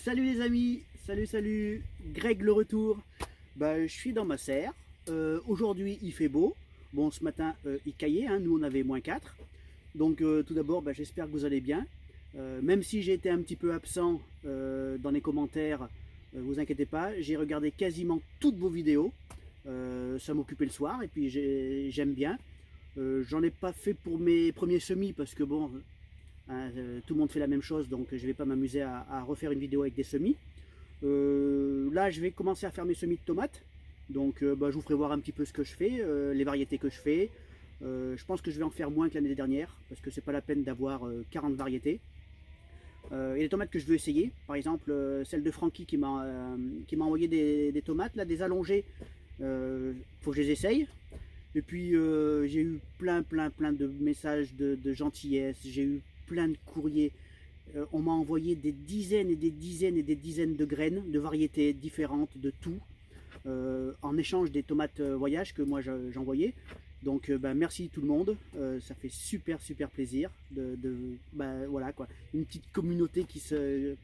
Salut les amis, salut, Greg le retour. Je suis dans ma serre. Aujourd'hui il fait beau. Bon, ce matin il caillait, hein. Nous on avait -4. Donc tout d'abord j'espère que vous allez bien. Même si j'ai été un petit peu absent dans les commentaires, vous inquiétez pas, j'ai regardé quasiment toutes vos vidéos. Ça m'occupait le soir et puis j'aime bien. J'en ai pas fait pour mes premiers semis parce que bon, tout le monde fait la même chose, donc je ne vais pas m'amuser à refaire une vidéo avec des semis. Là je vais commencer à faire mes semis de tomates, donc je vous ferai voir un petit peu ce que je fais, les variétés que je fais. Je pense que je vais en faire moins que l'année dernière, parce que c'est pas la peine d'avoir 40 variétés. Et les tomates que je veux essayer, par exemple celle de Francky qui m'a envoyé des tomates, là, des allongées, faut que je les essaye. Et puis j'ai eu plein de messages de gentillesse, j'ai eu plein de courriers. On m'a envoyé des dizaines et des dizaines de graines, de variétés différentes, de tout, en échange des tomates voyage que moi j'envoyais. Donc merci tout le monde, ça fait super plaisir voilà quoi, une petite communauté qui se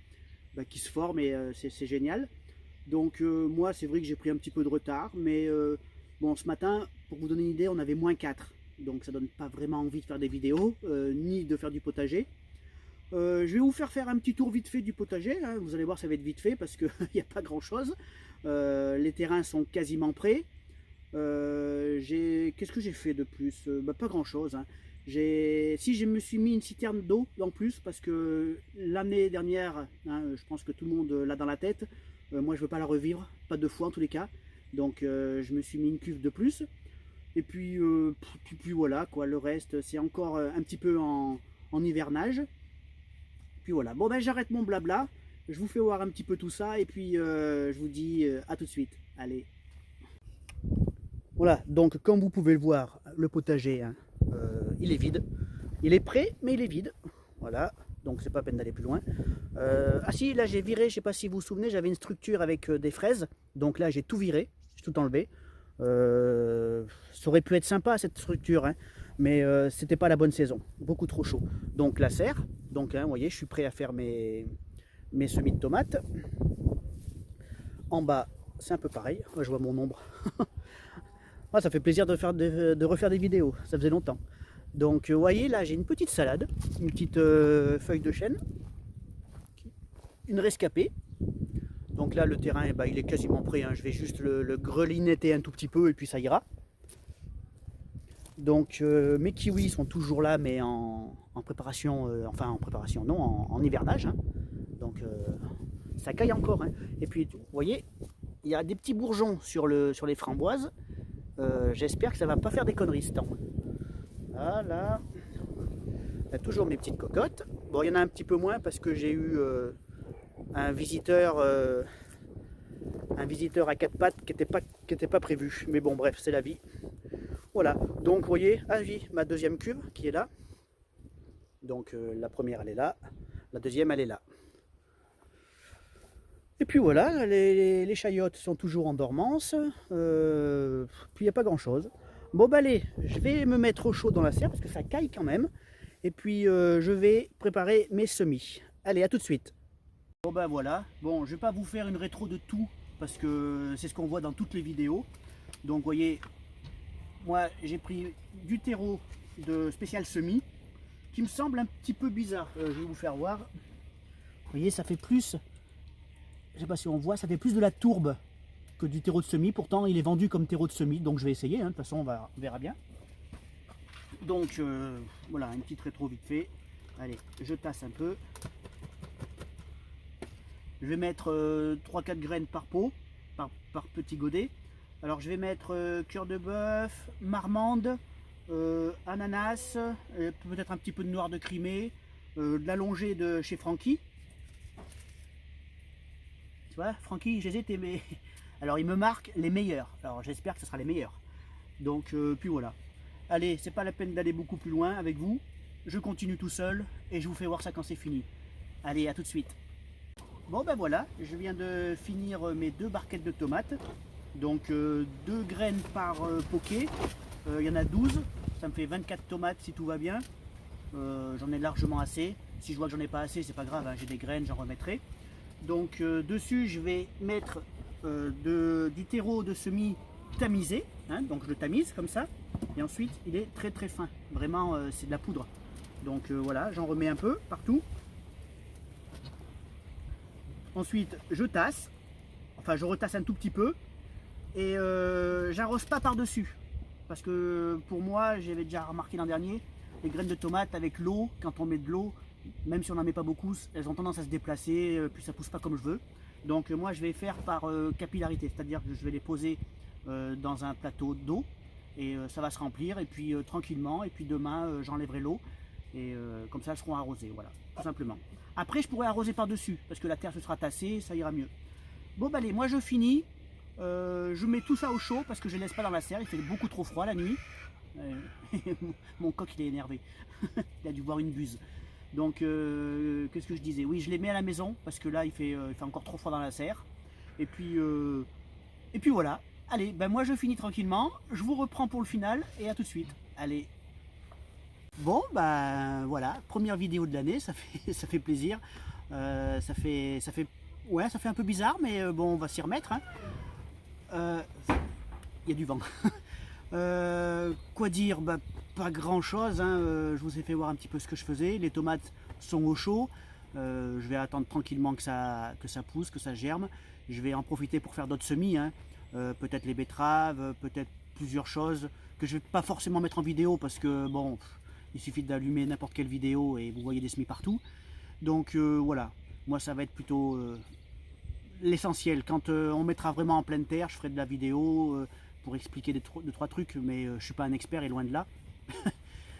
forme et c'est génial. Donc moi c'est vrai que j'ai pris un petit peu de retard, mais bon, ce matin, pour vous donner une idée, on avait -4, donc ça donne pas vraiment envie de faire des vidéos, ni de faire du potager. Je vais vous faire un petit tour vite fait du potager, hein. Vous allez voir, ça va être vite fait parce qu'il n'y a pas grand chose. Les terrains sont quasiment prêts. Qu'est-ce que j'ai fait de plus? Pas grand chose, hein. Je me suis mis une citerne d'eau en plus parce que l'année dernière, hein, je pense que tout le monde l'a dans la tête. Moi je veux pas la revivre, pas 2 fois en tous les cas. Donc je me suis mis une cuve de plus. Et puis voilà quoi, le reste c'est encore un petit peu en hivernage. Puis voilà, bon j'arrête mon blabla, je vous fais voir un petit peu tout ça et puis je vous dis à tout de suite. Allez. Voilà, donc comme vous pouvez le voir, le potager, hein, il est vide. Il est prêt, mais il est vide. Voilà, donc c'est pas la peine d'aller plus loin. Ah si, là j'ai viré, je sais pas si vous vous souvenez, j'avais une structure avec des fraises. Donc là j'ai tout viré, j'ai tout enlevé. Ça aurait pu être sympa cette structure, hein, mais c'était pas la bonne saison, beaucoup trop chaud. Donc la serre, donc hein, vous voyez, je suis prêt à faire mes semis de tomates. En bas, c'est un peu pareil. Moi, je vois mon ombre. Ah, ça fait plaisir de refaire des vidéos, ça faisait longtemps. Donc vous voyez, là j'ai une petite salade, une petite feuille de chêne, une rescapée. Donc là le terrain il est quasiment prêt, hein. Je vais juste le grelinetter un tout petit peu et puis ça ira. Donc mes kiwis sont toujours là, mais en préparation, enfin en préparation non, en hivernage, hein. Donc ça caille encore, hein. Et puis vous voyez, il y a des petits bourgeons sur les framboises. J'espère que ça va pas faire des conneries ce temps. Voilà. Il y a toujours mes petites cocottes. Bon, il y en a un petit peu moins parce que j'ai eu un visiteur à 4 pattes qui était pas prévu. Mais bon, bref, c'est la vie. Voilà. Donc, vous voyez, ma deuxième cuve qui est là. Donc, la première, elle est là. La deuxième, elle est là. Et puis voilà, les chayotes sont toujours en dormance. Puis il n'y a pas grand chose. Bon allez, je vais me mettre au chaud dans la serre parce que ça caille quand même. Et puis je vais préparer mes semis. Allez, à tout de suite. Bon voilà, bon je vais pas vous faire une rétro de tout parce que c'est ce qu'on voit dans toutes les vidéos. Donc vous voyez, moi j'ai pris du terreau de spécial semis qui me semble un petit peu bizarre. Je vais vous faire voir. Vous voyez, ça fait plus... Je sais pas si on voit, ça fait plus de la tourbe que du terreau de semis. Pourtant, il est vendu comme terreau de semis, donc je vais essayer. Hein. De toute façon, on verra bien. Donc, voilà, une petite rétro vite fait. Allez, je tasse un peu. Je vais mettre 3-4 graines par pot, par petit godet. Alors, je vais mettre cœur de bœuf, marmande, ananas, peut-être un petit peu de noir de Crimée, de l'allongée de chez Francky. Tu vois, Francky, je les ai aimés. Alors il me marque les meilleurs. Alors j'espère que ce sera les meilleurs. Donc puis voilà. Allez, c'est pas la peine d'aller beaucoup plus loin avec vous. Je continue tout seul et je vous fais voir ça quand c'est fini. Allez, à tout de suite. Bon voilà, je viens de finir mes 2 barquettes de tomates. Donc 2 graines par poké. Il y en a 12. Ça me fait 24 tomates si tout va bien. J'en ai largement assez. Si je vois que j'en ai pas assez, c'est pas grave, hein, j'ai des graines, j'en remettrai. Donc dessus je vais mettre du terreau de semis tamisé, hein, donc je le tamise comme ça, et ensuite il est très très fin, vraiment c'est de la poudre. Donc voilà, j'en remets un peu partout. Ensuite je tasse, enfin je retasse un tout petit peu, et j'arrose pas par dessus, parce que pour moi, j'avais déjà remarqué l'an dernier, les graines de tomates avec l'eau, quand on met de l'eau, même si on n'en met pas beaucoup, elles ont tendance à se déplacer, puis ça pousse pas comme je veux. Donc moi je vais faire par capillarité, c'est-à-dire que je vais les poser dans un plateau d'eau, et ça va se remplir, et puis tranquillement, et puis demain j'enlèverai l'eau, et comme ça elles seront arrosées, voilà, tout simplement. Après je pourrais arroser par dessus, parce que la terre se sera tassée, ça ira mieux. Bon bah allez, moi je finis, je mets tout ça au chaud, parce que je ne laisse pas dans la serre, il fait beaucoup trop froid la nuit. Mon coq il est énervé, il a dû boire une buse. Donc qu'est-ce que je disais? Oui, je les mets à la maison, parce que là il fait encore trop froid dans la serre. Et puis voilà. Allez, ben moi je finis tranquillement, je vous reprends pour le final, et à tout de suite. Allez. Bon, ben voilà, première vidéo de l'année, ça fait plaisir. Ouais, ça fait un peu bizarre, mais bon, on va s'y remettre, hein. Il y a du vent. Quoi dire? Bah, pas grand chose, hein. Je vous ai fait voir un petit peu ce que je faisais. Les tomates sont au chaud. Je vais attendre tranquillement que ça pousse, que ça germe. Je vais en profiter pour faire d'autres semis, hein. Peut-être les betteraves, peut-être plusieurs choses que je vais pas forcément mettre en vidéo, parce que bon, il suffit d'allumer n'importe quelle vidéo et vous voyez des semis partout. Donc voilà, moi ça va être plutôt l'essentiel. Quand on mettra vraiment en pleine terre, je ferai de la vidéo pour expliquer deux, trois trucs, mais je suis pas un expert et loin de là.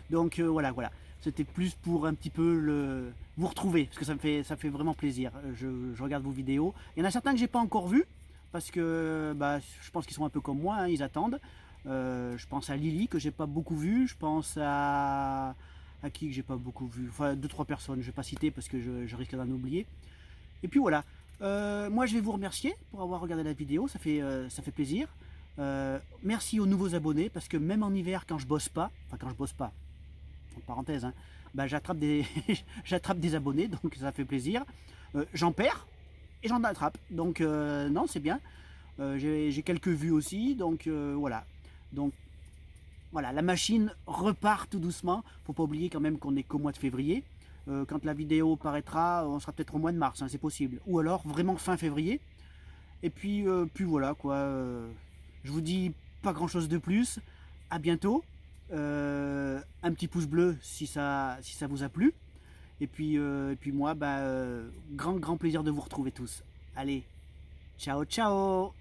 Donc voilà. C'était plus pour un petit peu vous retrouver, parce que ça me fait vraiment plaisir. Je regarde vos vidéos. Il y en a certains que j'ai pas encore vus, parce que bah, je pense qu'ils sont un peu comme moi, hein, ils attendent. Je pense à Lily, que j'ai pas beaucoup vu. Je pense à qui que j'ai pas beaucoup vu. Enfin, 2-3 personnes, je vais pas citer parce que je risque d'en oublier. Et puis voilà. Moi, je vais vous remercier pour avoir regardé la vidéo. Ça fait plaisir. Merci aux nouveaux abonnés, parce que même en hiver, quand je bosse pas, en parenthèse, hein, bah, j'attrape des abonnés, donc ça fait plaisir. J'en perds et j'en attrape, donc non, c'est bien. J'ai quelques vues aussi, donc voilà. Donc voilà, la machine repart tout doucement. Faut pas oublier quand même qu'on est qu'au mois de février. Quand la vidéo paraîtra, on sera peut-être au mois de mars, hein, c'est possible. Ou alors vraiment fin février. Et puis voilà quoi. Je vous dis pas grand chose de plus. À bientôt. Un petit pouce bleu si ça vous a plu. Et puis moi, bah, grand plaisir de vous retrouver tous. Allez, ciao ciao.